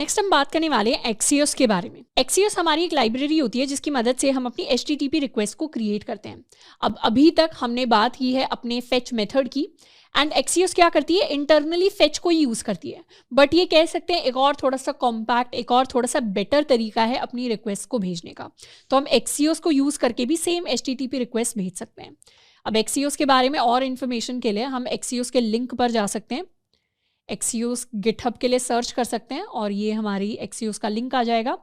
Next हम बात करने वाले हैं एक्सियोस के बारे में। एक्सियोस हमारी एक लाइब्रेरी होती है जिसकी मदद से हम अपनी HTTP रिक्वेस्ट को क्रिएट करते हैं। अब अभी तक हमने बात की है अपने फेच मेथड की, एंड एक्सियोस क्या करती है, इंटरनली फेच को यूज़ करती है, बट ये कह सकते हैं एक और थोड़ा सा कॉम्पैक्ट, एक और थोड़ा सा बेटर तरीका है अपनी रिक्वेस्ट को भेजने का। तो हम एक्सियोस को यूज़ करके भी सेम HTTP रिक्वेस्ट भेज सकते हैं। अब एक्सियोस के बारे में और इन्फॉर्मेशन के लिए हम एक्सियोस के लिंक पर जा सकते हैं। एक्सियोस गिटहब के लिए सर्च कर सकते हैं और ये हमारी एक्सियोस का लिंक आ जाएगा।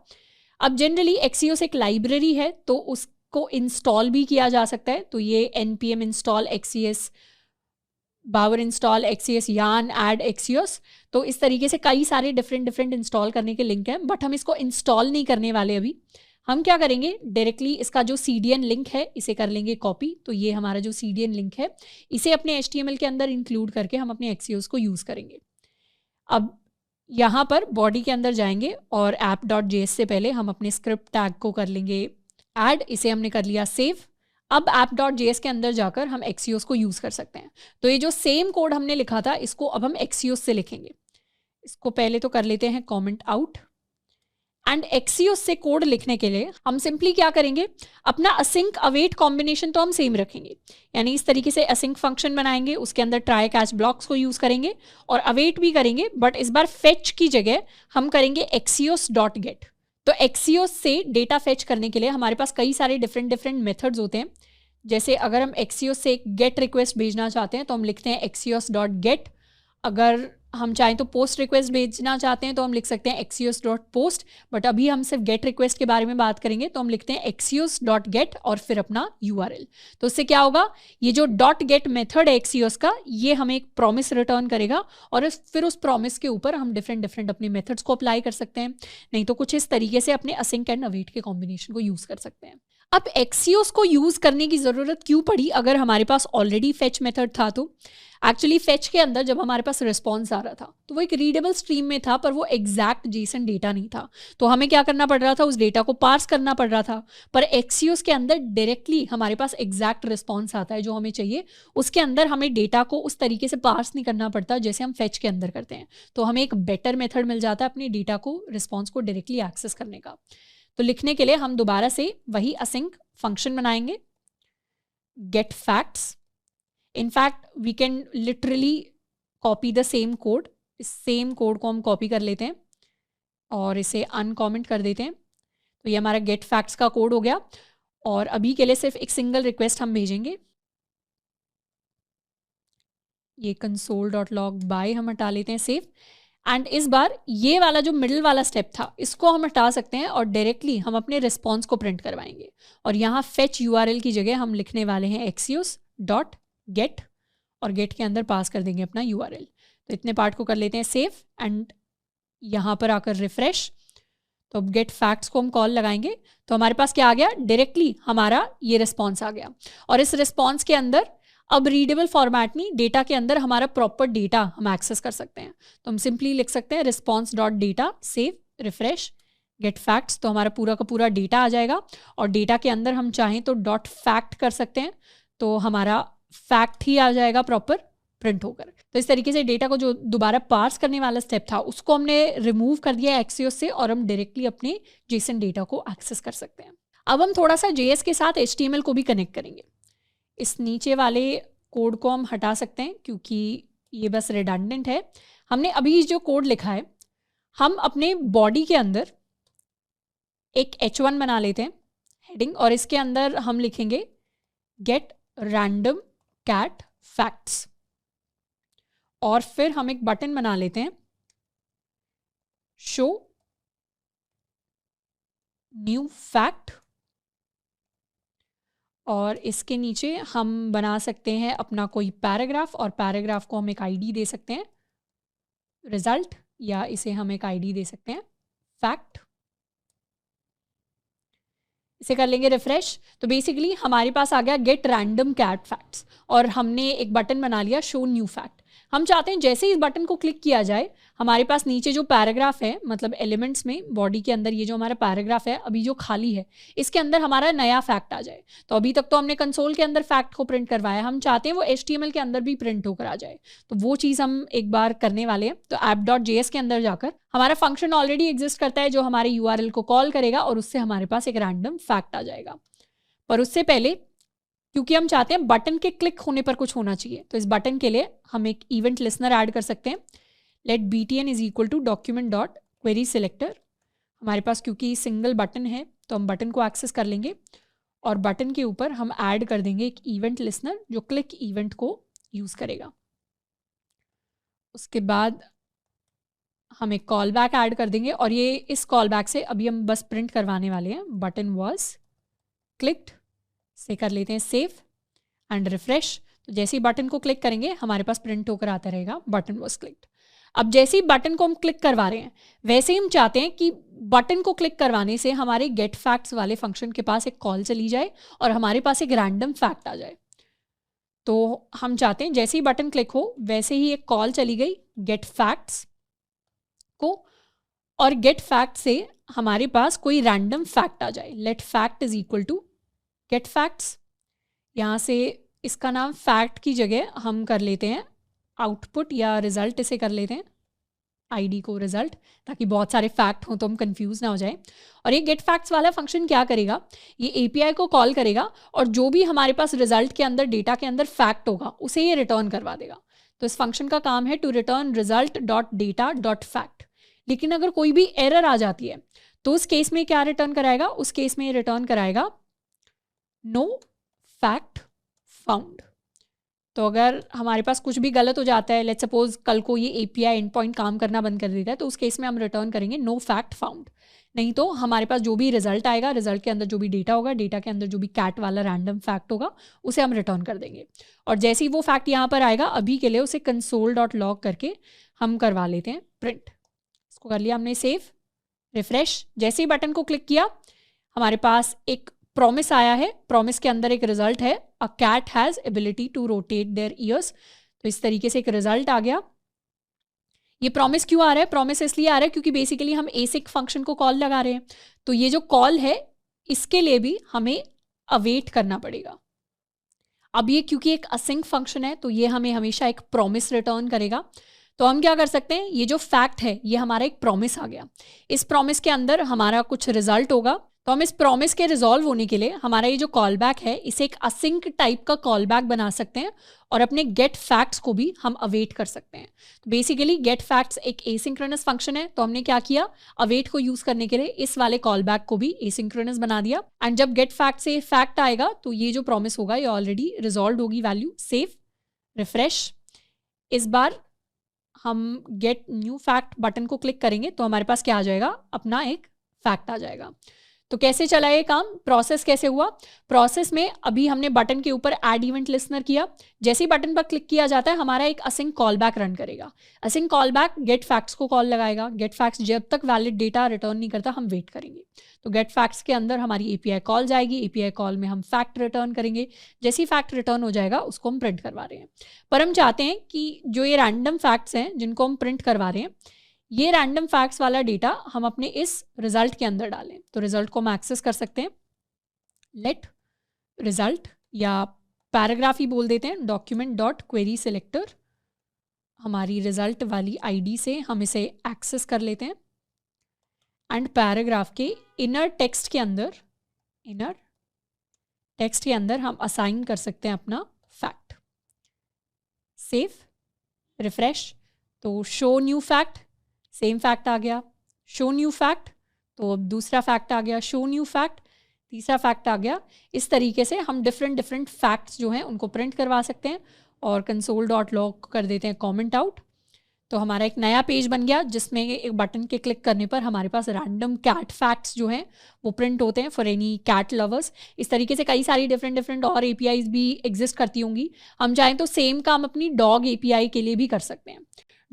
अब जनरली एक्सियोस एक लाइब्रेरी है तो उसको इंस्टॉल भी किया जा सकता है। तो ये npm इंस्टॉल एक्सियस, बावर इंस्टॉल एक्सियस, यान ऐड एक्सियोस, तो इस तरीके से कई सारे डिफरेंट इंस्टॉल करने के लिंक हैं, बट हम इसको इंस्टॉल नहीं करने वाले अभी। हम क्या करेंगे, डायरेक्टली इसका जो CDN लिंक है इसे कर लेंगे कॉपी। तो ये हमारा जो CDN लिंक है इसे अपने HTML के अंदर इंक्लूड करके हम अपने एक्सियोस को यूज़ करेंगे। अब यहाँ पर बॉडी के अंदर जाएंगे और app.js से पहले हम अपने स्क्रिप्ट टैग को कर लेंगे ऐड, इसे हमने कर लिया सेव। अब app.js के अंदर जाकर हम एक्सियोस को यूज़ कर सकते हैं। तो ये जो सेम कोड हमने लिखा था इसको अब हम एक्सियोस से लिखेंगे। इसको पहले तो कर लेते हैं कमेंट आउट, एंड एक्सियोस से कोड लिखने के लिए हम सिंपली क्या करेंगे, अपना असिंक अवेट कॉम्बिनेशन तो हम सेम रखेंगे, यानी इस तरीके से असिंक फंक्शन बनाएंगे, उसके अंदर ट्राई कैच ब्लॉक्स को यूज़ करेंगे और अवेट भी करेंगे, बट इस बार फेच की जगह हम करेंगे एक्सियोस डॉट गेट। तो एक्सियोस से डेटा फेच करने के लिए हमारे पास कई सारे डिफरेंट मेथड्स होते हैं। जैसे अगर हम एक्सियोस से एक गेट रिक्वेस्ट भेजना चाहते हैं तो हम लिखते हैं एक्सियोस डॉट गेट। अगर हम चाहें तो पोस्ट रिक्वेस्ट भेजना चाहते हैं तो हम लिख सकते हैं एक्सियोस डॉट पोस्ट, बट अभी हम सिर्फ गेट रिक्वेस्ट के बारे में बात करेंगे तो हम लिखते हैं एक्सियोस डॉट गेट और फिर अपना URL। तो इससे क्या होगा, ये जो डॉट गेट मेथड है एक्सियोस का, ये हमें एक प्रॉमिस रिटर्न करेगा और फिर उस प्रॉमिस के ऊपर हम डिफरेंट अपने मेथड्स को अप्लाई कर सकते हैं। नहीं तो कुछ इस तरीके से अपने असिंक एंड अवेट के कॉम्बिनेशन को यूज़ कर सकते हैं। अब एक्सियोस को यूज़ करने की ज़रूरत क्यों पड़ी अगर हमारे पास ऑलरेडी फेच मेथड था? तो एक्चुअली फेच के अंदर जब हमारे पास रिस्पॉन्स आ रहा था तो वो एक रीडेबल स्ट्रीम में था, पर वो एग्जैक्ट जेसन डेटा नहीं था। तो हमें क्या करना पड़ रहा था, उस डेटा को पार्स करना पड़ रहा था। पर एक्सियोस के अंदर डायरेक्टली हमारे पास एग्जैक्ट रिस्पॉन्स आता है जो हमें चाहिए। उसके अंदर हमें डेटा को उस तरीके से पार्स नहीं करना पड़ता जैसे हम फेच के अंदर करते हैं। तो हमें एक बेटर मेथड मिल जाता है अपने डेटा को, रिस्पॉन्स को डायरेक्टली एक्सेस करने का। तो लिखने के लिए हम दोबारा से वही असिंक फंक्शन बनाएंगे, get facts. In fact, we can literally copy the same code. इस सेम कोड को हम कॉपी कर लेते हैं और इसे अनकॉमेंट कर देते हैं। तो ये हमारा गेट फैक्ट्स का कोड हो गया और अभी के लिए सिर्फ एक सिंगल रिक्वेस्ट हम भेजेंगे। ये console.log by हम हटा लेते हैं, सेव। एंड इस बार ये वाला जो मिडिल वाला स्टेप था इसको हम हटा सकते हैं और डायरेक्टली हम अपने रिस्पॉन्स को प्रिंट करवाएंगे। और यहाँ फेच URL की जगह हम लिखने वाले हैं एक्सियोस डॉट गेट और गेट के अंदर पास कर देंगे अपना URL। तो इतने पार्ट को कर लेते हैं सेव एंड यहाँ पर आकर रिफ्रेश। तो अब गेट फैक्ट्स को हम कॉल लगाएंगे तो हमारे पास क्या आ गया, डायरेक्टली हमारा ये रिस्पॉन्स आ गया। और इस रिस्पॉन्स के अंदर अब रीडेबल फॉर्मेट नहीं, डेटा के अंदर हमारा प्रॉपर डेटा हम एक्सेस कर सकते हैं। तो हम सिंपली लिख सकते हैं response dot data, save, refresh, get facts. तो हमारा पूरा का पूरा डेटा आ जाएगा और डेटा के अंदर हम चाहें तो डॉट फैक्ट कर सकते हैं, तो हमारा फैक्ट ही आ जाएगा प्रॉपर प्रिंट होकर। तो इस तरीके से डेटा को जो दोबारा पार्स करने वाला स्टेप था उसको हमने रिमूव कर दिया एक्सियोस से और हम डायरेक्टली अपने जेसन डेटा को एक्सेस कर सकते हैं। अब हम थोड़ा सा JS के साथ HTML को भी कनेक्ट करेंगे। इस नीचे वाले कोड को हम हटा सकते हैं क्योंकि ये बस रिडंडेंट है। हमने अभी जो कोड लिखा है हम अपने बॉडी के अंदर एक H1 बना लेते हैं हेडिंग, और इसके अंदर हम लिखेंगे गेट रैंडम कैट फैक्ट्स, और फिर हम एक बटन बना लेते हैं शो न्यू फैक्ट, और इसके नीचे हम बना सकते हैं अपना कोई पैराग्राफ, और पैराग्राफ को हम एक ID दे सकते हैं रिजल्ट, या इसे हम एक ID दे सकते हैं फैक्ट। इसे कर लेंगे रिफ्रेश। तो बेसिकली हमारे पास आ गया गेट रैंडम कैट फैक्ट्स और हमने एक बटन बना लिया शो न्यू फैक्ट। हम चाहते हैं जैसे ही इस बटन को क्लिक किया जाए हमारे पास नीचे जो पैराग्राफ है, मतलब एलिमेंट्स में बॉडी के अंदर ये जो हमारा पैराग्राफ है अभी जो खाली है, इसके अंदर हमारा नया फैक्ट आ जाए। तो अभी तक तो हमने कंसोल के अंदर फैक्ट को प्रिंट करवाया, हम चाहते हैं वो HTML के अंदर भी प्रिंट होकर आ जाए। तो वो चीज़ हम एक बार करने वाले हैं। तो app.js के अंदर जाकर हमारा फंक्शन ऑलरेडी एग्जिस्ट करता है जो हमारे URL को कॉल करेगा और उससे हमारे पास एक रैंडम फैक्ट आ जाएगा। पर उससे पहले, क्योंकि हम चाहते हैं बटन के क्लिक होने पर कुछ होना चाहिए, तो इस बटन के लिए हम एक इवेंट लिसनर ऐड कर सकते हैं। Let btn is equal to document dot query selector. हमारे पास क्योंकि सिंगल बटन है तो हम बटन को एक्सेस कर लेंगे और बटन के ऊपर हम ऐड कर देंगे एक इवेंट लिसनर जो क्लिक इवेंट को यूज़ करेगा। उसके बाद हम एक कॉल बैक ऐड कर देंगे और ये इस कॉल बैक से अभी हम बस प्रिंट करवाने वाले हैं बटन वॉज क्लिक्ड। से कर लेते हैं सेव एंड रिफ्रेश। तो जैसे ही बटन को क्लिक करेंगे हमारे पास प्रिंट होकर आता रहेगा बटन वॉज क्लिक्ड। अब जैसे ही बटन को हम क्लिक करवा रहे हैं वैसे ही हम चाहते हैं कि बटन को क्लिक करवाने से हमारे गेट फैक्ट्स वाले फंक्शन के पास एक कॉल चली जाए और हमारे पास एक रैंडम फैक्ट आ जाए। तो हम चाहते हैं जैसे ही बटन क्लिक हो वैसे ही एक कॉल चली गई गेट फैक्ट्स को और गेट फैक्ट से हमारे पास कोई रैंडम फैक्ट आ जाए। Let fact is equal to get facts. यहाँ से इसका नाम फैक्ट की जगह हम कर लेते हैं आउटपुट या रिजल्ट, इसे कर लेते हैं आईडी को रिजल्ट, ताकि बहुत सारे फैक्ट हो तो हम कंफ्यूज ना हो जाए। और ये गेट फैक्ट्स वाला फंक्शन क्या करेगा, ये एपीआई को कॉल करेगा और जो भी हमारे पास रिजल्ट के अंदर डेटा के अंदर फैक्ट होगा उसे ये रिटर्न करवा देगा। तो इस फंक्शन का काम है to return result dot data dot fact. लेकिन अगर कोई भी एरर आ जाती है तो उस केस में क्या रिटर्न कराएगा, उस केस में ये रिटर्न कराएगा नो फैक्ट फाउंड। तो अगर हमारे पास कुछ भी गलत हो जाता है, लेट्स सपोज कल को ये एपीआई एंड पॉइंट काम करना बंद कर देता है, तो उस केस में हम रिटर्न करेंगे नो फैक्ट फाउंड। नहीं तो हमारे पास जो भी रिजल्ट आएगा, रिजल्ट के अंदर जो भी डेटा होगा, डेटा के अंदर जो भी कैट वाला रैंडम फैक्ट होगा उसे हम रिटर्न कर देंगे। और जैसे ही वो फैक्ट यहाँ पर आएगा अभी के लिए उसे कंसोल डॉट लॉग करके हम करवा लेते हैं प्रिंट। इसको कर लिया हमने सेव, रिफ्रेश। जैसे ही बटन को क्लिक किया हमारे पास एक प्रॉमिस आया है, प्रॉमिस के अंदर एक रिजल्ट है a cat has ability to rotate their ears. तो इस तरीके से एक रिजल्ट आ गया। ये प्रॉमिस क्यों आ रहा है, प्रॉमिस इसलिए आ रहा है क्योंकि बेसिकली हम एसिक फंक्शन को कॉल लगा रहे हैं। तो ये जो कॉल है इसके लिए भी हमें अवेट करना पड़ेगा। अब ये क्योंकि एक असिंक फंक्शन है तो ये हमें हमेशा एक प्रॉमिस रिटर्न करेगा। तो हम क्या कर सकते हैं, ये जो फैक्ट है ये हमारा एक प्रॉमिस आ गया, इस प्रॉमिस के अंदर हमारा कुछ रिजल्ट होगा। तो हम इस प्रॉमिस के रिजॉल्व होने के लिए हमारा ये जो कॉल बैक है इसे एक असिंक टाइप का कॉल बैक बना सकते हैं और अपने गेट फैक्ट्स को भी हम अवेट कर सकते हैं। तो बेसिकली गेट फैक्ट्स एक एसिंक्रोनस फंक्शन है, तो हमने क्या किया, अवेट को यूज करने के लिए इस वाले कॉल बैक को भी एसिंक्रोनस बना दिया। एंड जब गेट फैक्ट से फैक्ट आएगा तो ये जो प्रॉमिस होगा ये ऑलरेडी रिजॉल्व होगी वैल्यू। Save, refresh. इस बार हम गेट न्यू फैक्ट बटन को क्लिक करेंगे तो हमारे पास क्या आ जाएगा, अपना एक फैक्ट आ जाएगा। तो कैसे चला ये काम, प्रोसेस कैसे हुआ, प्रोसेस में अभी हमने बटन के ऊपर ऐड इवेंट लिसनर किया। जैसे ही बटन पर क्लिक किया जाता है हमारा एक असिंक कॉल बैक रन करेगा। Async callback get facts को कॉल लगाएगा। गेट फैक्ट्स जब तक वैलिड डेटा रिटर्न नहीं करता हम वेट करेंगे। तो गेट फैक्ट्स के अंदर हमारी एपीआई कॉल जाएगी, एपीआई कॉल में हम फैक्ट रिटर्न करेंगे। जैसे ही फैक्ट रिटर्न हो जाएगा उसको हम प्रिंट करवा रहे हैं। पर हम चाहते हैं कि जो ये रैंडम फैक्ट्स हैं जिनको हम प्रिंट करवा रहे हैं, ये रैंडम फैक्ट्स वाला डेटा हम अपने इस रिजल्ट के अंदर डालें। तो रिजल्ट को हम एक्सेस कर सकते हैं, लेट रिजल्ट या पैराग्राफ ही बोल देते हैं, डॉक्यूमेंट डॉट क्वेरी सिलेक्टर। हमारी रिजल्ट वाली आईडी से हम इसे एक्सेस कर लेते हैं एंड पैराग्राफ के इनर टेक्स्ट के अंदर हम असाइन कर सकते हैं अपना फैक्ट। Save, refresh. तो show new fact, same fact आ गया। शो न्यू फैक्ट, तो अब दूसरा फैक्ट आ गया। शो न्यू फैक्ट, तीसरा फैक्ट आ गया। इस तरीके से हम डिफरेंट फैक्ट्स जो हैं उनको प्रिंट करवा सकते हैं और कंसोल डॉट लॉग कर देते हैं कमेंट आउट। तो हमारा एक नया पेज बन गया जिसमें एक बटन के क्लिक करने पर हमारे पास रैंडम कैट फैक्ट्स जो हैं वो प्रिंट होते हैं फॉर एनी कैट लवर्स। इस तरीके से कई सारी डिफरेंट और एपीआईज भी एग्जिस्ट करती होंगी। हम चाहें तो सेम काम अपनी डॉग एपीआई के लिए भी कर सकते हैं।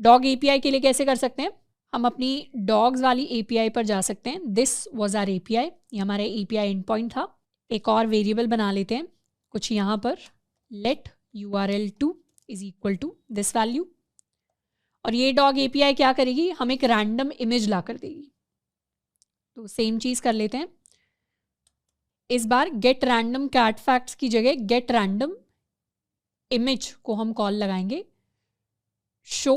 डॉग एपीआई के लिए कैसे कर सकते हैं, हम अपनी डॉग्स वाली एपीआई पर जा सकते हैं। दिस वाज आवर एपीआई, ये हमारा एपीआई एंड पॉइंट था। एक और वेरिएबल बना लेते हैं कुछ यहाँ पर, let url2 is equal to this value. और ये डॉग एपीआई क्या करेगी, हम एक रैंडम इमेज ला कर देगी। तो सेम चीज़ कर लेते हैं, इस बार गेट रैंडम कैट फैक्ट्स की जगह गेट रैंडम इमेज को हम कॉल लगाएंगे शो,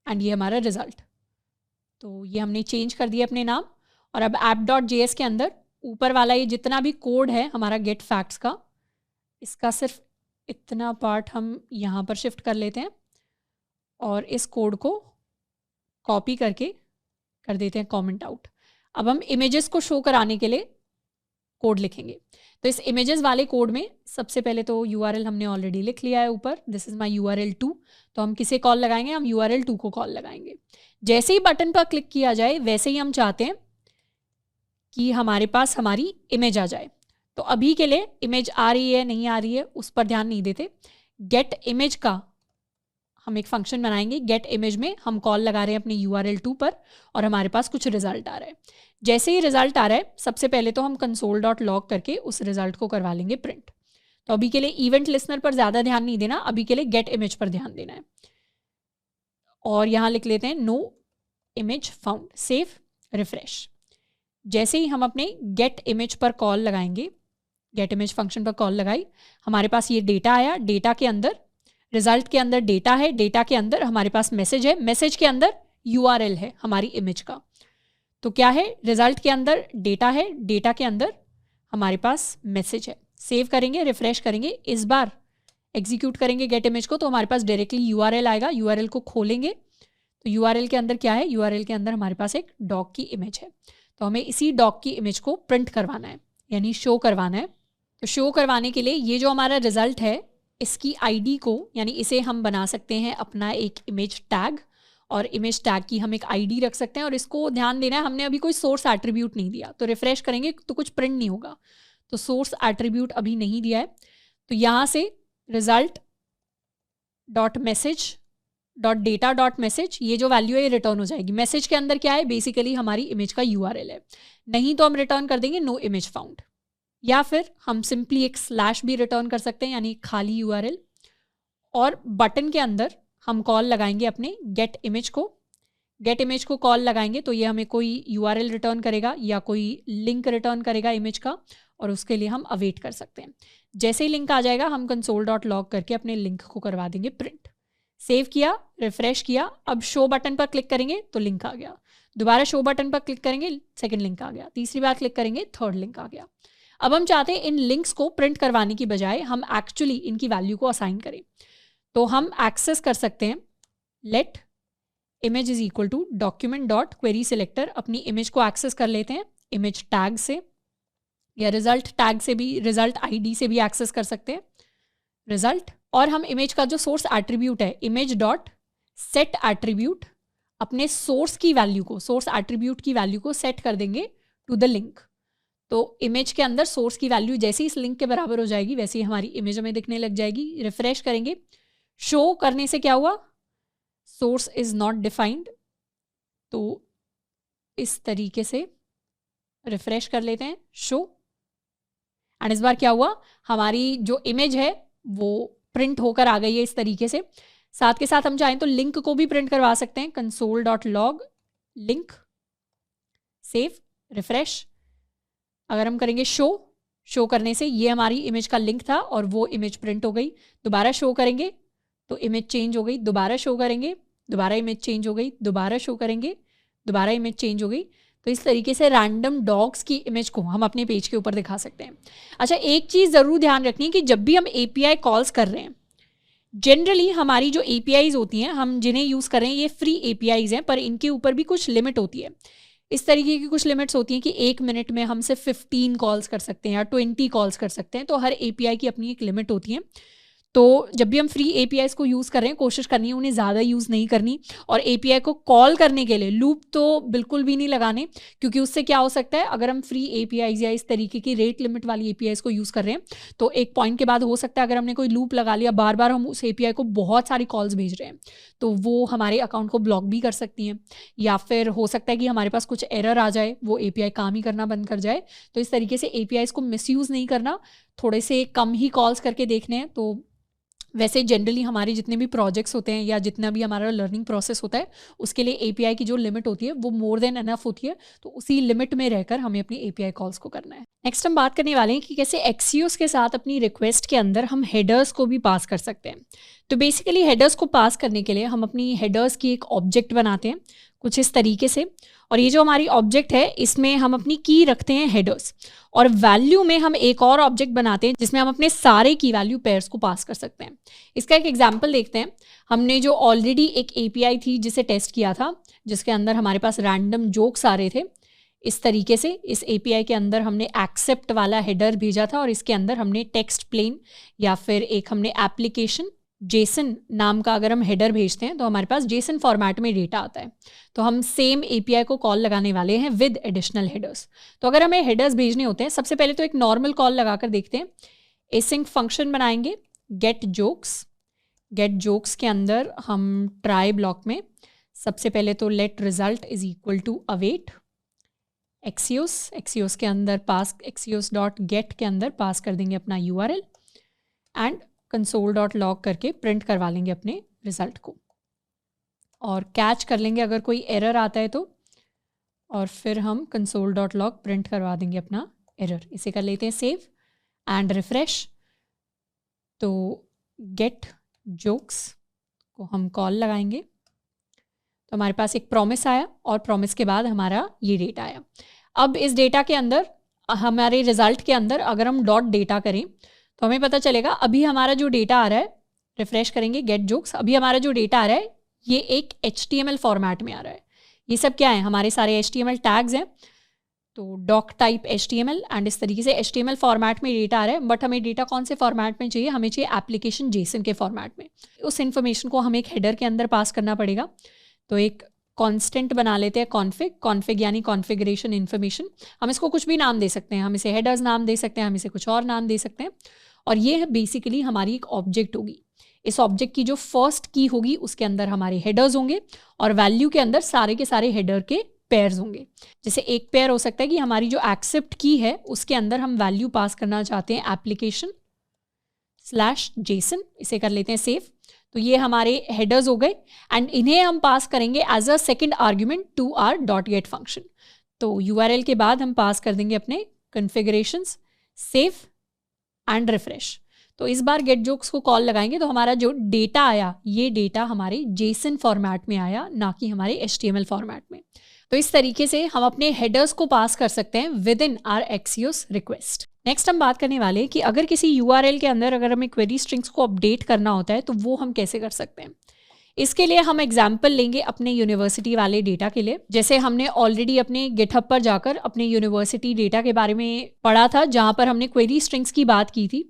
एंड ये हमारा रिजल्ट। तो ये हमने चेंज कर दिया अपने नाम, और अब app.js के अंदर ऊपर वाला ये जितना भी कोड है हमारा गेट फैक्ट्स का, इसका सिर्फ इतना पार्ट हम यहाँ पर शिफ्ट कर लेते हैं और इस कोड को कॉपी करके कर देते हैं कमेंट आउट। अब हम इमेजेस को शो कराने के लिए कोड लिखेंगे। तो इस इमेजेस वाले कोड में सबसे पहले तो URL हमने ऑलरेडी लिख लिया है ऊपर, दिस इज माय URL2। तो हम किसे कॉल लगाएंगे, हम URL2 को कॉल लगाएंगे। जैसे ही बटन पर क्लिक किया जाए वैसे ही हम चाहते हैं कि हमारे पास हमारी इमेज आ जाए। तो अभी के लिए इमेज आ रही है नहीं आ रही है उस पर ध्यान नहीं देते, गेट इमेज का हम एक फंक्शन बनाएंगे। गेट इमेज में हम कॉल लगा रहे हैं अपने URL2 पर और हमारे पास कुछ रिजल्ट आ रहा है। जैसे ही रिजल्ट आ रहा है सबसे पहले तो हम console.log करके उस रिजल्ट को करवा लेंगे प्रिंट। तो अभी के लिए इवेंट लिसनर पर ज़्यादा ध्यान नहीं देना, अभी के लिए गेट इमेज पर ध्यान देना है। और यहाँ लिख लेते हैं no image found, save, refresh. जैसे ही हम अपने गेट इमेज पर कॉल लगाएंगे, गेट इमेज फंक्शन पर कॉल लगाई, हमारे पास ये डेटा आया। डेटा के अंदर, रिजल्ट के अंदर डेटा है, डेटा के अंदर हमारे पास मैसेज है, मैसेज के अंदर URL है हमारी इमेज का। तो क्या है, रिजल्ट के अंदर डेटा है, डेटा के अंदर हमारे पास मैसेज है। सेव करेंगे, रिफ्रेश करेंगे, इस बार एग्जीक्यूट करेंगे गेट इमेज को तो हमारे पास डायरेक्टली URL आएगा। URL को खोलेंगे तो URL के अंदर क्या है, URL के अंदर हमारे पास एक डॉग की इमेज है। तो हमें इसी डॉग की इमेज को प्रिंट करवाना है, यानी शो करवाना है। तो शो करवाने के लिए ये जो हमारा रिजल्ट है इसकी ID को, यानी इसे हम बना सकते हैं अपना एक इमेज टैग, और इमेज टैग की हम एक ID रख सकते हैं। और इसको ध्यान देना है, हमने अभी कोई सोर्स एट्रीब्यूट नहीं दिया, तो रिफ्रेश करेंगे तो कुछ प्रिंट नहीं होगा। तो सोर्स एट्रीब्यूट अभी नहीं दिया है, तो यहाँ से result dot message dot data dot message, ये जो वैल्यू है ये रिटर्न हो जाएगी। मैसेज के अंदर क्या है, बेसिकली हमारी इमेज का URL है, नहीं तो हम रिटर्न कर देंगे नो इमेज फाउंड, या फिर हम सिंपली एक स्लैश भी रिटर्न कर सकते हैं, यानी खाली URL। और बटन के अंदर हम कॉल लगाएंगे अपने गेट इमेज को। गेट इमेज को कॉल लगाएंगे तो ये हमें कोई URL रिटर्न करेगा या कोई लिंक रिटर्न करेगा इमेज का, और उसके लिए हम अवेट कर सकते हैं। जैसे ही लिंक आ जाएगा हम console.log करके अपने लिंक को करवा देंगे प्रिंट। सेव किया, रिफ्रेश किया, अब शो बटन पर क्लिक करेंगे तो लिंक आ गया। दोबारा शो बटन पर क्लिक करेंगे, सेकंड लिंक आ गया। तीसरी बार क्लिक करेंगे, थर्ड लिंक आ गया। अब हम चाहते हैं इन लिंक्स को प्रिंट करवाने की बजाय हम एक्चुअली इनकी वैल्यू को असाइन करें। तो हम एक्सेस कर सकते हैं let image is equal to document dot query selector. अपनी इमेज को एक्सेस कर लेते हैं इमेज टैग से, या रिजल्ट टैग से भी, रिजल्ट ID से भी एक्सेस कर सकते हैं रिजल्ट। और हम इमेज का जो सोर्स एट्रीब्यूट है इमेज डॉट सेट एट्रीब्यूट, अपने सोर्स की वैल्यू को, सोर्स एट्रीब्यूट की वैल्यू को सेट कर देंगे टू द लिंक। तो इमेज के अंदर सोर्स की वैल्यू जैसे ही इस लिंक के बराबर हो जाएगी वैसे ही हमारी इमेज हमें दिखने लग जाएगी। रिफ्रेश करेंगे, शो करने से क्या हुआ, सोर्स इज नॉट डिफाइंड। तो इस तरीके से रिफ्रेश कर लेते हैं, शो, एंड इस बार क्या हुआ, हमारी जो इमेज है वो प्रिंट होकर आ गई है इस तरीके से। साथ के साथ हम चाहें तो लिंक को भी प्रिंट करवा सकते हैं, console.log लिंक, सेव, रिफ्रेश। अगर हम करेंगे शो करने से ये हमारी इमेज का लिंक था और वो इमेज प्रिंट हो गई। दोबारा शो करेंगे तो इमेज चेंज हो गई, दोबारा शो करेंगे, दोबारा इमेज चेंज हो गई, दोबारा शो करेंगे, दोबारा इमेज चेंज हो गई। तो इस तरीके से रैंडम डॉग्स की इमेज को हम अपने पेज के ऊपर दिखा सकते हैं। अच्छा, एक चीज़ ज़रूर ध्यान रखनी है कि जब भी हम API कॉल्स कर रहे हैं, जनरली हमारी जो APIs होती हैं, हम जिन्हें यूज़ कर रहे हैं ये फ्री APIs हैं, पर इनके ऊपर भी कुछ लिमिट होती है। इस तरीके की कुछ लिमिट्स होती हैं कि 1 मिनट में हम सिर्फ 15 कॉल्स कर सकते हैं या 20 कॉल्स कर सकते हैं। तो हर API की अपनी एक लिमिट होती है। तो जब भी हम फ्री APIs को यूज़ कर रहे हैं, कोशिश करनी है उन्हें ज़्यादा यूज़ नहीं करनी। और API को कॉल करने के लिए लूप तो बिल्कुल भी नहीं लगाने, क्योंकि उससे क्या हो सकता है, अगर हम फ्री APIs या इस तरीके की रेट लिमिट वाली APIs को यूज़ कर रहे हैं तो एक पॉइंट के बाद हो सकता है अगर हमने कोई लूप लगा लिया, बार बार हम उस API को बहुत सारी कॉल्स भेज रहे हैं, तो वो हमारे अकाउंट को ब्लॉक भी कर सकती हैं। या फिर हो सकता है कि हमारे पास कुछ एरर आ जाए, वो API काम ही करना बंद कर जाए। तो इस तरीके से APIs को मिसयूज़ नहीं करना, थोड़े से कम ही कॉल्स करके देखने हैं। तो वैसे जनरली हमारे जितने भी प्रोजेक्ट्स होते हैं या जितना भी हमारा लर्निंग प्रोसेस होता है उसके लिए एपीआई की जो लिमिट होती है वो मोर देन एनफ होती है, तो उसी लिमिट में रहकर हमें अपनी एपीआई कॉल्स को करना है। नेक्स्ट हम बात करने वाले हैं कि कैसे एक्सियोस के साथ अपनी रिक्वेस्ट के अंदर हम हेडर्स को भी पास कर सकते हैं। तो बेसिकली हेडर्स को पास करने के लिए हम अपनी हेडर्स की एक ऑब्जेक्ट बनाते हैं कुछ इस तरीके से, और ये जो हमारी ऑब्जेक्ट है इसमें हम अपनी की रखते हैं हेडर्स, और वैल्यू में हम एक और ऑब्जेक्ट बनाते हैं जिसमें हम अपने सारे की वैल्यू पेयर्स को पास कर सकते हैं। इसका एक एग्जांपल देखते हैं। हमने जो ऑलरेडी एक एपीआई थी जिसे टेस्ट किया था, जिसके अंदर हमारे पास रैंडम जोक्स आ रहे थे, इस तरीके से इस एपीआई के अंदर हमने एक्सेप्ट वाला हेडर भेजा था और इसके अंदर हमने टेक्स्ट प्लेन या फिर एक हमने एप्लीकेशन जेसन नाम का अगर हम हेडर भेजते हैं तो हमारे पास जेसन फॉर्मेट में डेटा आता है। तो हम सेम एपीआई को कॉल लगाने वाले हैं विद एडिशनल हेडर्स। तो अगर हमें हेडर्स भेजने होते हैं, सबसे पहले तो एक नॉर्मल कॉल लगाकर देखते हैं। एसिंक फंक्शन बनाएंगे गेट जोक्स। गेट जोक्स के अंदर हम ट्राई ब्लॉक में सबसे पहले तो let result is equal to await Axios. Axios के अंदर पास एक्सियोस डॉट गेट के अंदर पास कर देंगे अपना यूआरएल एंड console.log करके प्रिंट करवा लेंगे अपने रिजल्ट को, और कैच कर लेंगे अगर कोई एरर आता है तो, और फिर हम console.log प्रिंट करवा देंगे अपना एरर। इसे कर लेते हैं सेव एंड रिफ्रेश। तो गेट जोक्स को हम कॉल लगाएंगे तो हमारे पास एक प्रॉमिस आया और प्रॉमिस के बाद हमारा ये डेटा आया। अब इस डेटा के अंदर हमारे रिजल्ट के अंदर अगर हम डॉट डेटा करें तो हमें पता चलेगा अभी हमारा जो डेटा आ रहा है, रिफ्रेश करेंगे गेट जोक्स, अभी हमारा जो डेटा आ रहा है ये एक HTML फॉर्मेट में आ रहा है। ये सब क्या है, हमारे सारे HTML टैग्स हैं। तो डॉक टाइप HTML एंड इस तरीके से HTML फॉर्मेट में डेटा आ रहा है, बट हमें डेटा कौन से फॉर्मेट में चाहिए, हमें चाहिए एप्लीकेशन जेसन के फॉर्मेट में। उस इन्फॉर्मेशन को हमें एक हेडर के अंदर पास करना पड़ेगा। तो एक कॉन्स्टेंट बना लेते हैं कॉन्फिग यानी कॉन्फिगरेशन इन्फॉर्मेशन। हम इसको कुछ भी नाम दे सकते हैं, हम इसे हेडर्स नाम दे सकते हैं, हम इसे कुछ और नाम दे सकते हैं, और ये बेसिकली हमारी एक ऑब्जेक्ट होगी। इस ऑब्जेक्ट की जो फर्स्ट की होगी उसके अंदर हमारे हेडर्स होंगे और वैल्यू के अंदर सारे के सारे हेडर के पेयर्स होंगे। जैसे एक पेयर हो सकता है कि हमारी जो एक्सेप्ट की है उसके अंदर हम वैल्यू पास करना चाहते हैं एप्लीकेशन स्लैश जेसन, इसे कर लेते हैं सेव। तो ये हमारे हेडर्स हो गए एंड इन्हें हम पास करेंगे as a second argument to r dot get function. तो यूआरएल के बाद हम पास कर देंगे अपने कन्फिगरेशंस, सेव एंड रिफ्रेश। तो इस बार गेट जोक्स को कॉल लगाएंगे तो हमारा जो डेटा आया ये डेटा हमारे जेसन फॉर्मेट में आया, ना कि हमारे HTML फॉर्मेट में। तो इस तरीके से हम अपने हेडर्स को पास कर सकते हैं with in are Axios request. Next हम बात करने वाले हैं कि अगर किसी यूआरएल के अंदर अगर हमें क्वेरी स्ट्रिंग्स को अपडेट करना होता है तो वो हम कैसे कर सकते हैं। इसके लिए हम एग्जाम्पल लेंगे अपने यूनिवर्सिटी वाले डेटा के लिए। जैसे हमने ऑलरेडी अपने गिटहब पर जाकर अपने यूनिवर्सिटी डेटा के बारे में पढ़ा था जहाँ पर हमने क्वेरी स्ट्रिंग्स की बात की थी।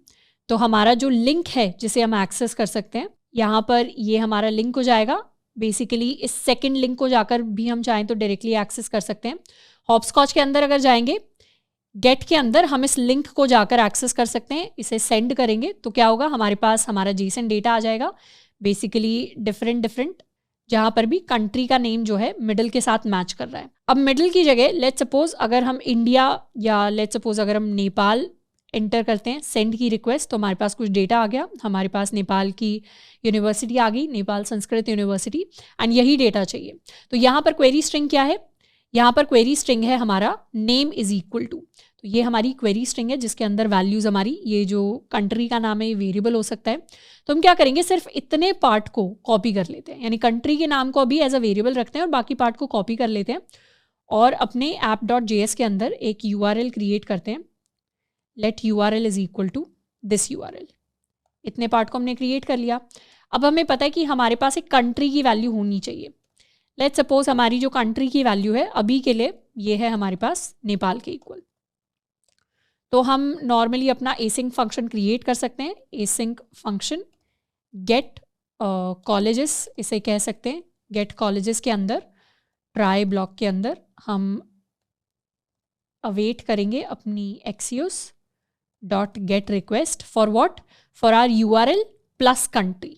तो हमारा जो लिंक है जिसे हम एक्सेस कर सकते हैं, यहाँ पर ये हमारा लिंक हो जाएगा। बेसिकली इस सेकंड लिंक को जाकर भी हम चाहें तो डायरेक्टली एक्सेस कर सकते हैं। हॉपस्कॉच के अंदर अगर जाएंगे, गेट के अंदर हम इस लिंक को जाकर एक्सेस कर सकते हैं। इसे सेंड करेंगे तो क्या होगा, हमारे पास हमारा जेसन डेटा आ जाएगा। बेसिकली डिफरेंट जहाँ पर भी कंट्री का नेम जो है मिडिल के साथ मैच कर रहा है। अब मिडिल की जगह लेट्स सपोज अगर हम इंडिया या लेट्स सपोज अगर हम नेपाल एंटर करते हैं सेंड की रिक्वेस्ट, तो हमारे पास कुछ डेटा आ गया। हमारे पास नेपाल की यूनिवर्सिटी आ गई, नेपाल संस्कृत यूनिवर्सिटी, एंड यही डेटा चाहिए। तो यहाँ पर क्वेरी स्ट्रिंग क्या है, यहाँ पर क्वेरी स्ट्रिंग है हमारा नेम इज इक्वल टू। तो ये हमारी क्वेरी स्ट्रिंग है जिसके अंदर वैल्यूज हमारी, ये जो कंट्री का नाम है ये वेरिएबल हो सकता है। तो हम क्या करेंगे, सिर्फ इतने पार्ट को कॉपी कर लेते हैं, यानी कंट्री के नाम को अभी एज अ वेरिएबल रखते हैं और बाकी पार्ट को कॉपी कर लेते हैं और अपने app.js के अंदर एक URL क्रिएट करते हैं। Let URL is equal to this URL। इतने पार्ट को हमने क्रिएट कर लिया। अब हमें पता है कि हमारे पास एक कंट्री की वैल्यू होनी चाहिए। लेट्स सपोज हमारी जो कंट्री की वैल्यू है अभी के लिए ये है हमारे पास नेपाल के इक्वल। तो हम नॉर्मली अपना एसिंक फंक्शन क्रिएट कर सकते हैं। एसिंक फंक्शन गेट कॉलेजेस इसे कह सकते हैं। गेट कॉलेजेस के अंदर ट्राई ब्लॉक के अंदर हम अवेट करेंगे अपनी Axios dot get request for what, for our URL plus country.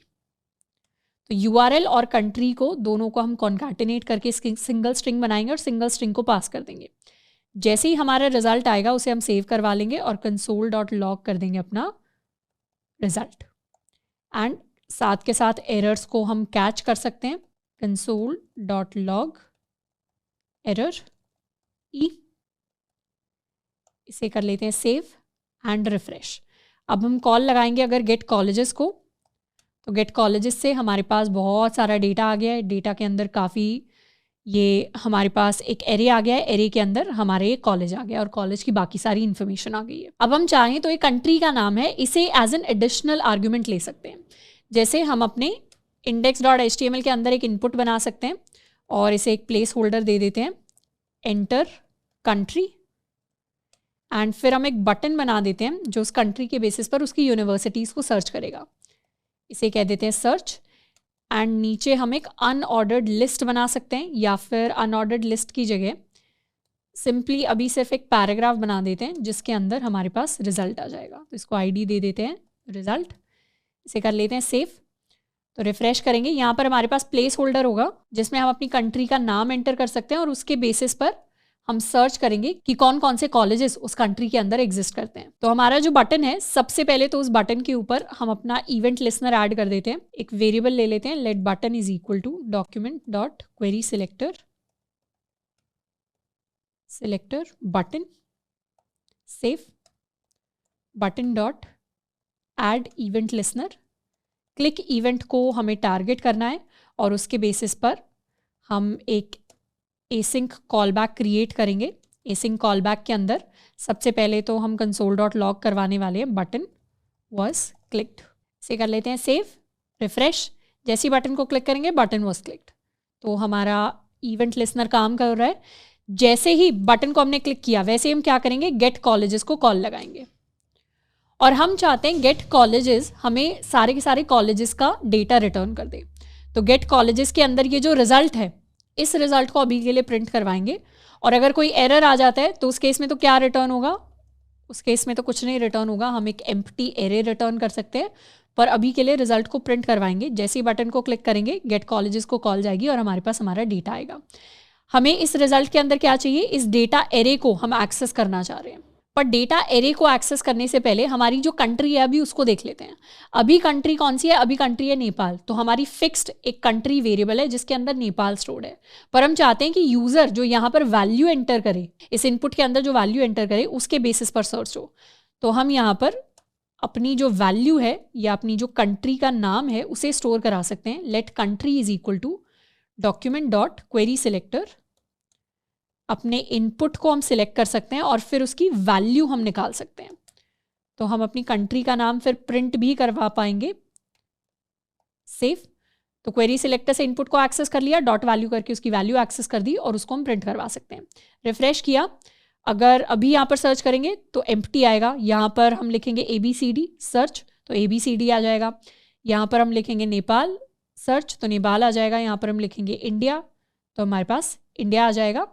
तो URL और कंट्री को दोनों को हम कॉन्कैटिनेट करके सिंगल स्ट्रिंग बनाएंगे और सिंगल स्ट्रिंग को पास कर देंगे। जैसे ही हमारा रिजल्ट आएगा उसे हम सेव करवा लेंगे और console.log कर देंगे अपना रिजल्ट एंड साथ के साथ एरर्स को हम कैच कर सकते हैं, console.log एरर ई, इसे कर लेते हैं सेव एंड रिफ्रेश। अब हम कॉल लगाएंगे अगर गेट कॉलेजेस को, तो गेट कॉलेजेस से हमारे पास बहुत सारा डेटा आ गया है। डेटा के अंदर काफ़ी ये हमारे पास एक एरे आ गया है, एरे के अंदर हमारे कॉलेज आ गया और कॉलेज की बाकी सारी इन्फॉर्मेशन आ गई है। अब हम चाहें तो एक कंट्री का नाम है, इसे एज एन एडिशनल आर्ग्यूमेंट ले सकते हैं। जैसे हम अपने index.html के अंदर एक इनपुट बना सकते हैं और इसे एक प्लेस होल्डर दे देते हैं, एंटर कंट्री, एंड फिर हम एक बटन बना देते हैं जो उस कंट्री के बेसिस पर उसकी यूनिवर्सिटीज़ को सर्च करेगा। इसे कह देते हैं सर्च, एंड नीचे हम एक अनऑर्डर्ड लिस्ट बना सकते हैं, या फिर अनऑर्डर्ड लिस्ट की जगह सिंपली अभी सिर्फ एक पैराग्राफ बना देते हैं जिसके अंदर हमारे पास रिजल्ट आ जाएगा। तो इसको आईडी दे देते हैं रिजल्ट, इसे कर लेते हैं सेव। तो रिफ्रेश करेंगे, यहाँ पर हमारे पास प्लेस होल्डर होगा जिसमें हम अपनी कंट्री का नाम एंटर कर सकते हैं और उसके बेसिस पर हम सर्च करेंगे कि कौन कौन से कॉलेजेस उस कंट्री के अंदर एग्जिस्ट करते हैं। तो हमारा जो बटन है, सबसे पहले तो उस बटन के ऊपर हम अपना इवेंट लिसनर ऐड कर देते हैं। एक वेरिएबल ले लेते हैं, let button is equal to document dot query selector button, save, button dot add event listener. Click event को हमें टारगेट करना है और उसके बेसिस पर हम एक एसिंक कॉलबैक क्रिएट करेंगे। एसिंक कॉलबैक के अंदर सबसे पहले तो हम console.log करवाने वाले हैं, बटन वॉज क्लिक्ड। इसे कर लेते हैं सेव, रिफ्रेश। जैसे ही बटन को क्लिक करेंगे बटन वॉज क्लिक्ड, तो हमारा इवेंट लिसनर काम कर रहा है। जैसे ही बटन को हमने क्लिक किया वैसे ही हम क्या करेंगे, गेट कॉलेजेस को कॉल लगाएंगे और हम चाहते हैं गेट कॉलेजेस हमें सारे के सारे कॉलेजेस का डेटा रिटर्न कर दे। तो गेट कॉलेजेस के अंदर ये जो रिजल्ट है, इस रिजल्ट को अभी के लिए प्रिंट करवाएंगे और अगर कोई एरर आ जाता है तो उस केस में तो क्या रिटर्न होगा, उस केस में तो कुछ नहीं रिटर्न होगा, हम एक एम्प्टी एरे रिटर्न कर सकते हैं। पर अभी के लिए रिजल्ट को प्रिंट करवाएंगे। जैसे ही बटन को क्लिक करेंगे गेट कॉलेजेस को कॉल जाएगी और हमारे पास हमारा डेटा आएगा। हमें इस रिजल्ट के अंदर क्या चाहिए, इस डेटा एरे को हम एक्सेस करना चाह रहे हैं। पर डेटा एरे को एक्सेस करने से पहले हमारी जो कंट्री है अभी उसको देख लेते हैं। अभी कंट्री कौन सी है, अभी कंट्री है नेपाल। तो हमारी फिक्स्ड एक कंट्री वेरिएबल है जिसके अंदर नेपाल स्टोर्ड है। पर हम चाहते हैं कि यूजर जो यहाँ पर वैल्यू एंटर करे, इस इनपुट के अंदर जो वैल्यू एंटर करे उसके बेसिस पर सर्च हो। तो हम यहाँ पर अपनी जो वैल्यू है या अपनी जो कंट्री का नाम है उसे स्टोर करा सकते हैं। Let country is equal to document dot query selector. अपने इनपुट को हम सिलेक्ट कर सकते हैं और फिर उसकी वैल्यू हम निकाल सकते हैं। तो हम अपनी कंट्री का नाम फिर प्रिंट भी करवा पाएंगे। सेव, तो क्वेरी सिलेक्टर से इनपुट को एक्सेस कर लिया, डॉट वैल्यू करके उसकी वैल्यू एक्सेस कर दी और उसको हम प्रिंट करवा सकते हैं। रिफ्रेश किया, अगर अभी यहाँ पर सर्च करेंगे तो एम्प्टी आएगा। यहाँ पर हम लिखेंगे ABCD सर्च, तो ABCD आ जाएगा। यहाँ पर हम लिखेंगे नेपाल सर्च, तो नेपाल आ जाएगा। यहाँ पर हम लिखेंगे इंडिया, तो हमारे पास इंडिया आ जाएगा।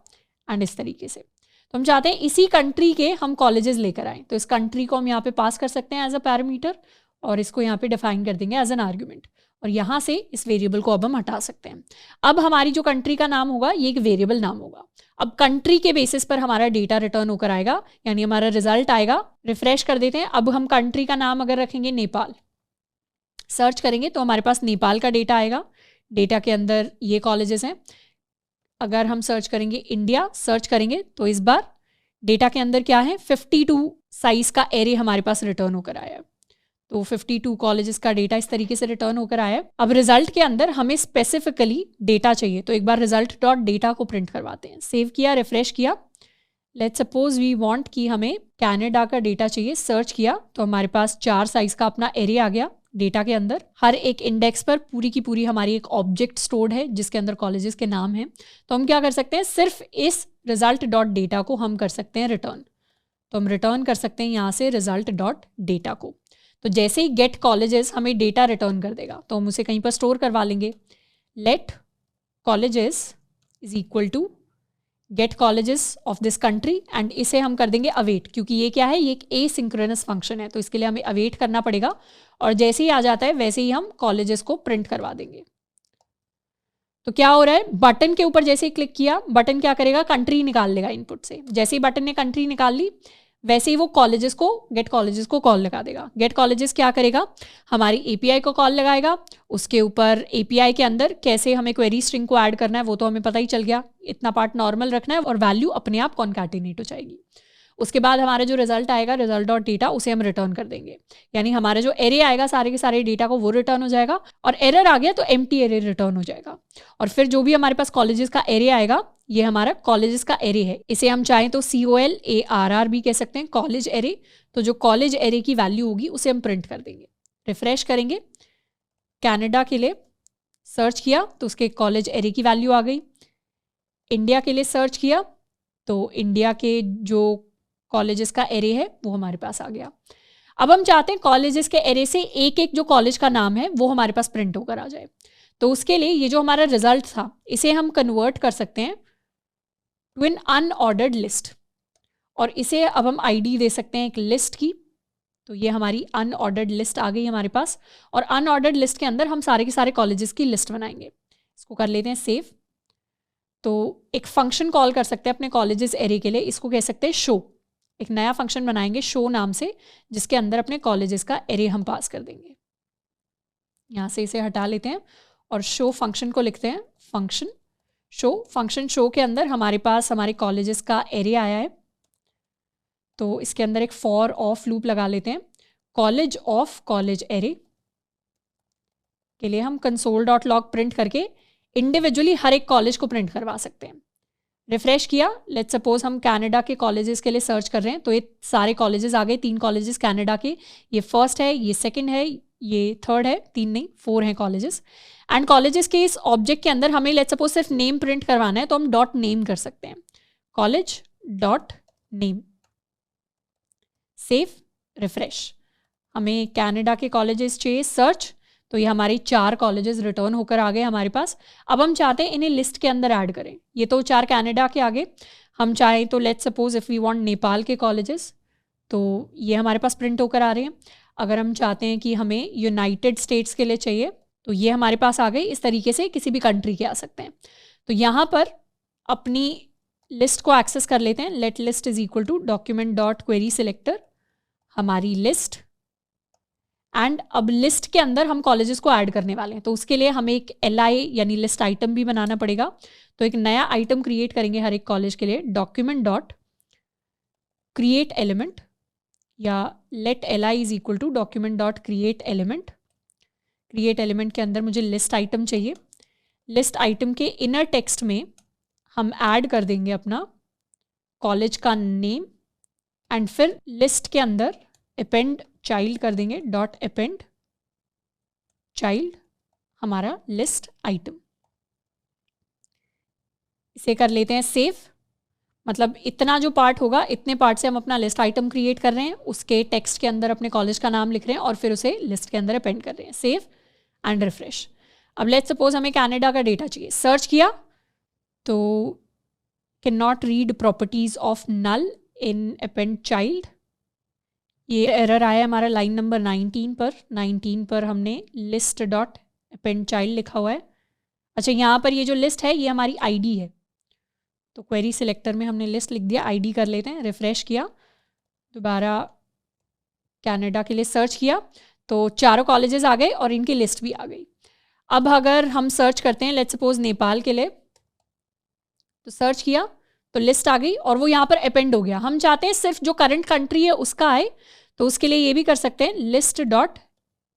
एंड इस तरीके से तो हम चाहते हैं इसी कंट्री के हम कॉलेजेस लेकर आए। तो इस कंट्री को हम यहाँ पे पास कर सकते हैं एज अ पैरामीटर और इसको यहाँ पे डिफाइन कर देंगे एज एन आर्ग्यूमेंट और यहाँ से इस वेरिएबल को अब हम हटा सकते हैं। अब हमारी जो कंट्री का नाम होगा ये एक वेरिएबल नाम होगा। अब कंट्री के बेसिस पर हमारा डेटा रिटर्न होकर आएगा, यानी हमारा रिजल्ट आएगा। रिफ्रेश कर देते हैं। अब हम कंट्री का नाम अगर रखेंगे नेपाल, सर्च करेंगे तो हमारे पास नेपाल का डेटा आएगा। डेटा के अंदर ये कॉलेजेस हैं। अगर हम सर्च करेंगे इंडिया, सर्च करेंगे तो इस बार डेटा के अंदर क्या है, 52 साइज का एरे हमारे पास रिटर्न होकर आया है। तो 52 कॉलेजेस का डेटा इस तरीके से रिटर्न होकर आया है। अब रिजल्ट के अंदर हमें स्पेसिफिकली डेटा चाहिए, तो एक बार रिजल्ट डॉट डेटा को प्रिंट करवाते हैं। सेव किया, रिफ्रेश किया। लेट्स सपोज वी वांट कि हमें कनाडा का डेटा चाहिए। सर्च किया तो हमारे पास 4 साइज का अपना एरे आ गया। डेटा के अंदर हर एक इंडेक्स पर पूरी की पूरी हमारी एक ऑब्जेक्ट स्टोर्ड है जिसके अंदर कॉलेजेस के नाम हैं। तो हम क्या कर सकते हैं, सिर्फ इस रिजल्ट डॉट डेटा को हम कर सकते हैं रिटर्न। तो हम रिटर्न कर सकते हैं यहाँ से रिजल्ट डॉट डेटा को। तो जैसे ही गेट कॉलेजेस हमें डेटा रिटर्न कर देगा तो हम उसे कहीं पर स्टोर करवा लेंगे। Let colleges is equal to get colleges of this country and इसे हम कर देंगे अवेट, क्योंकि ये क्या है, ये एक एसिंक्रोनस फंक्शन है। तो इसके लिए हमें अवेट करना पड़ेगा और जैसे ही आ जाता है वैसे ही हम कॉलेजेस को प्रिंट करवा देंगे। तो क्या हो रहा है, बटन के ऊपर जैसे ही क्लिक किया, बटन क्या करेगा, कंट्री निकाल लेगा इनपुट से। जैसे ही बटन ने कंट्री निकाल ली, वैसे ही वो कॉलेजेस को, गेट कॉलेजेस को कॉल लगा देगा। गेट कॉलेजेस क्या करेगा, हमारी एपीआई को कॉल लगाएगा, उसके ऊपर एपीआई के अंदर कैसे हमें क्वेरी स्ट्रिंग को ऐड करना है वो तो हमें पता ही चल गया, इतना पार्ट नॉर्मल रखना है और वैल्यू अपने आप कॉन्कैटिनेट हो जाएगी। उसके बाद हमारा जो रिजल्ट आएगा, रिजल्ट डॉट डेटा, उसे हम रिटर्न कर देंगे, यानी हमारा जो एरे आएगा सारे के सारे डेटा को वो रिटर्न हो जाएगा, और एरर आ गया तो एम्प्टी एरे रिटर्न हो जाएगा। और फिर जो भी हमारे पास कॉलेजेस का एरे आएगा, ये हमारा कॉलेजेस का एरे है, इसे हम चाहें तो COLARR भी कह सकते हैं, कॉलेज एरे। तो जो कॉलेज एरे की वैल्यू होगी उसे हम प्रिंट कर देंगे। रिफ्रेश करेंगे, कनाडा के लिए सर्च किया तो उसके कॉलेज एरे की वैल्यू आ गई। इंडिया के लिए सर्च किया तो इंडिया के जो कॉलेजेस का एरे है वो हमारे पास आ गया। अब हम चाहते हैं कॉलेजेस के एरे से एक एक जो कॉलेज का नाम है वो हमारे पास प्रिंट होकर आ जाए। तो उसके लिए ये जो हमारा रिजल्ट था इसे हम कन्वर्ट कर सकते हैं टू एन अनऑर्डर्ड लिस्ट, और इसे अब हम आईडी दे सकते हैं एक लिस्ट की। तो ये हमारी अनऑर्डर्ड लिस्ट आ गई हमारे पास, और अनऑर्डर्ड लिस्ट के अंदर हम सारे के सारे कॉलेजेस की लिस्ट बनाएंगे। इसको कर लेते हैं सेव। तो एक फंक्शन कॉल कर सकते हैं अपने कॉलेजेस एरे के लिए, इसको कह सकते हैं शो। एक नया फंक्शन बनाएंगे शो नाम से, जिसके अंदर अपने कॉलेजेस का एरे हम पास कर देंगे। यहाँ से इसे हटा लेते हैं और शो फंक्शन को लिखते हैं फंक्शन शो। फंक्शन शो के अंदर हमारे पास हमारे कॉलेजेस का एरे आया है, तो इसके अंदर एक फॉर ऑफ लूप लगा लेते हैं। कॉलेज ऑफ कॉलेज एरे के लिए हम console.log प्रिंट करके इंडिविजुअली हर एक कॉलेज को प्रिंट करवा सकते हैं। रिफ्रेश किया, लेट्स सपोज हम कनाडा के कॉलेजेस के लिए सर्च कर रहे हैं, तो ये सारे कॉलेजेस आ गए, 3 कॉलेजेस कनाडा के, ये फर्स्ट है, ये सेकंड है, ये थर्ड है, 3 नहीं 4 हैं कॉलेजेस। एंड कॉलेजेस के इस ऑब्जेक्ट के अंदर हमें लेट्स सपोज सिर्फ नेम प्रिंट करवाना है, तो हम डॉट नेम कर सकते हैं, college dot name. Save, refresh. हमें कनाडा के कॉलेजेस चाहिए, सर्च, तो ये हमारी 4 कॉलेजेस रिटर्न होकर आ गए हमारे पास। अब हम चाहते हैं इन्हें लिस्ट के अंदर ऐड करें। ये तो 4 कनाडा के आगे, हम चाहें तो let's suppose if we want Nepal के कॉलेजेस, तो ये हमारे पास प्रिंट होकर आ रहे हैं। अगर हम चाहते हैं कि हमें यूनाइटेड स्टेट्स के लिए चाहिए, तो ये हमारे पास आ गए। इस तरीके से किसी भी कंट्री के आ सकते हैं। तो यहाँ पर अपनी लिस्ट को एक्सेस कर लेते हैं। Let list is equal to document dot query selector, हमारी लिस्ट। एंड अब लिस्ट के अंदर हम कॉलेजेस को ऐड करने वाले हैं, तो उसके लिए हमें एक LI यानी लिस्ट आइटम भी बनाना पड़ेगा। तो एक नया आइटम क्रिएट करेंगे हर एक कॉलेज के लिए, डॉक्यूमेंट डॉट क्रिएट एलिमेंट, या let LI is equal to document dot create element. Create element के अंदर मुझे लिस्ट आइटम चाहिए। लिस्ट आइटम के इनर टेक्स्ट में हम ऐड कर देंगे अपना कॉलेज का नेम, एंड फिर लिस्ट के अंदर अपेंड चाइल्ड कर देंगे, डॉट अपेंड चाइल्ड हमारा लिस्ट आइटम। इसे कर लेते हैं सेव। मतलब इतना जो पार्ट होगा, इतने पार्ट से हम अपना लिस्ट आइटम क्रिएट कर रहे हैं, उसके टेक्स्ट के अंदर अपने कॉलेज का नाम लिख रहे हैं और फिर उसे लिस्ट के अंदर अपेंड कर रहे हैं। Save and refresh. अब लेट्स सपोज हमें कनाडा का डेटा चाहिए, सर्च किया तो cannot read properties of null in append child, ये एरर आया हमारा लाइन नंबर 19 पर हमने लिस्ट डॉट अपेंड चाइल्ड लिखा हुआ है। अच्छा, यहाँ पर ये जो लिस्ट है ये हमारी आईडी है, तो क्वेरी सिलेक्टर में हमने लिस्ट लिख दिया, आईडी कर लेते हैं। रिफ्रेश किया, दोबारा कनाडा के लिए सर्च किया तो 4 कॉलेजेस आ गए और इनकी लिस्ट भी आ गई। अब अगर हम सर्च करते हैं लेट्स सपोज नेपाल के लिए, तो सर्च किया तो लिस्ट आ गई और वो यहाँ पर अपेंड हो गया। हम चाहते हैं सिर्फ जो करंट कंट्री है उसका आए, तो उसके लिए ये भी कर सकते हैं, list dot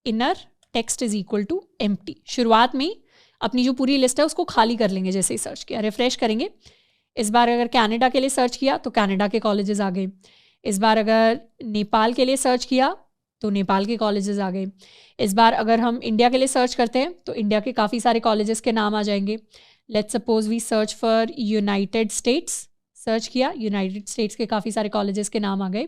inner text is equal to empty. शुरुआत में अपनी जो पूरी लिस्ट है उसको खाली कर लेंगे जैसे ही सर्च किया। रिफ्रेश करेंगे, इस बार अगर कनाडा के लिए सर्च किया तो कनाडा के कॉलेजेस आ गए। इस बार अगर नेपाल के लिए सर्च किया तो नेपाल के कॉलेजेस आ गए। इस बार अगर हम इंडिया के लिए सर्च करते हैं तो इंडिया के काफ़ी सारे कॉलेजेस के नाम आ जाएंगे। Let's suppose we search for United States, search किया, यूनाइटेड स्टेट्स के काफ़ी सारे कॉलेजेस के नाम आ गए।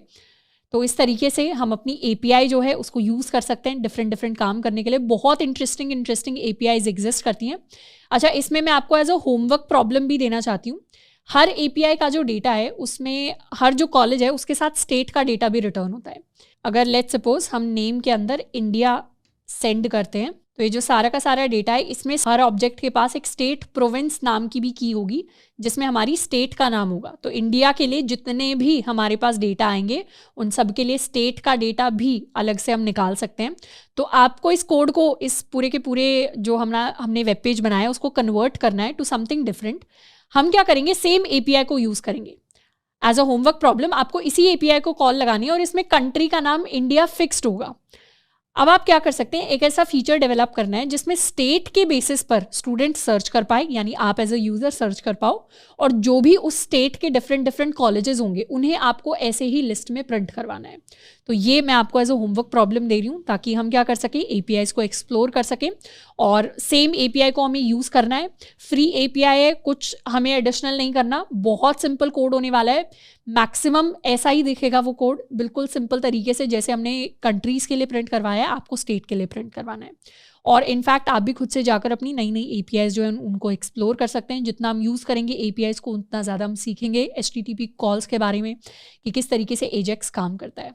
तो इस तरीके से हम अपनी API जो है उसको यूज़ कर सकते हैं डिफरेंट काम करने के लिए। बहुत इंटरेस्टिंग APIs एग्जिस्ट करती हैं। अच्छा, इसमें मैं आपको एज अ होमवर्क प्रॉब्लम भी देना चाहती हूँ। हर API का जो डेटा है उसमें हर जो कॉलेज है उसके साथ स्टेट का डेटा भी रिटर्न होता है। अगर लेट्स सपोज हम नेम के अंदर इंडिया सेंड करते हैं तो ये जो सारा का सारा डेटा है, इसमें हर ऑब्जेक्ट के पास एक स्टेट प्रोविंस नाम की भी की होगी, जिसमें हमारी स्टेट का नाम होगा। तो इंडिया के लिए जितने भी हमारे पास डेटा आएंगे, उन सब के लिए स्टेट का डेटा भी अलग से हम निकाल सकते हैं। तो आपको इस कोड को, इस पूरे के पूरे जो हमने वेब पेज बनाया है, उसको कन्वर्ट करना है टू समथिंग डिफरेंट। हम क्या करेंगे, सेम एपीआई को यूज़ करेंगे। एज अ होमवर्क प्रॉब्लम आपको इसी एपीआई को कॉल लगानी है और इसमें कंट्री का नाम इंडिया फिक्स्ड होगा। अब आप क्या कर सकते हैं, एक ऐसा फीचर डेवलप करना है जिसमें स्टेट के बेसिस पर स्टूडेंट सर्च कर पाए, यानी आप एज अ यूजर सर्च कर पाओ, और जो भी उस स्टेट के डिफरेंट डिफरेंट कॉलेजेस होंगे उन्हें आपको ऐसे ही लिस्ट में प्रिंट करवाना है। तो ये मैं आपको एज अ होमवर्क प्रॉब्लम दे रही हूँ, ताकि हम क्या कर सकें, एपीआईज को एक्सप्लोर कर सकें। और सेम एपीआई को हमें यूज़ करना है, फ्री एपीआई है, कुछ हमें एडिशनल नहीं करना, बहुत सिंपल कोड होने वाला है। मैक्सिमम ऐसा ही दिखेगा वो कोड, बिल्कुल सिंपल तरीके से, जैसे हमने कंट्रीज़ के लिए प्रिंट करवाया है, आपको स्टेट के लिए प्रिंट करवाना है। और इनफैक्ट आप भी खुद से जाकर अपनी नई नई एपीआईज जो है उनको एक्सप्लोर कर सकते हैं। जितना हम यूज़ करेंगे एपीआईज को, उतना ज़्यादा हम सीखेंगे एचटीटीपी कॉल्स के बारे में, कि किस तरीके से एजेक्स काम करता है।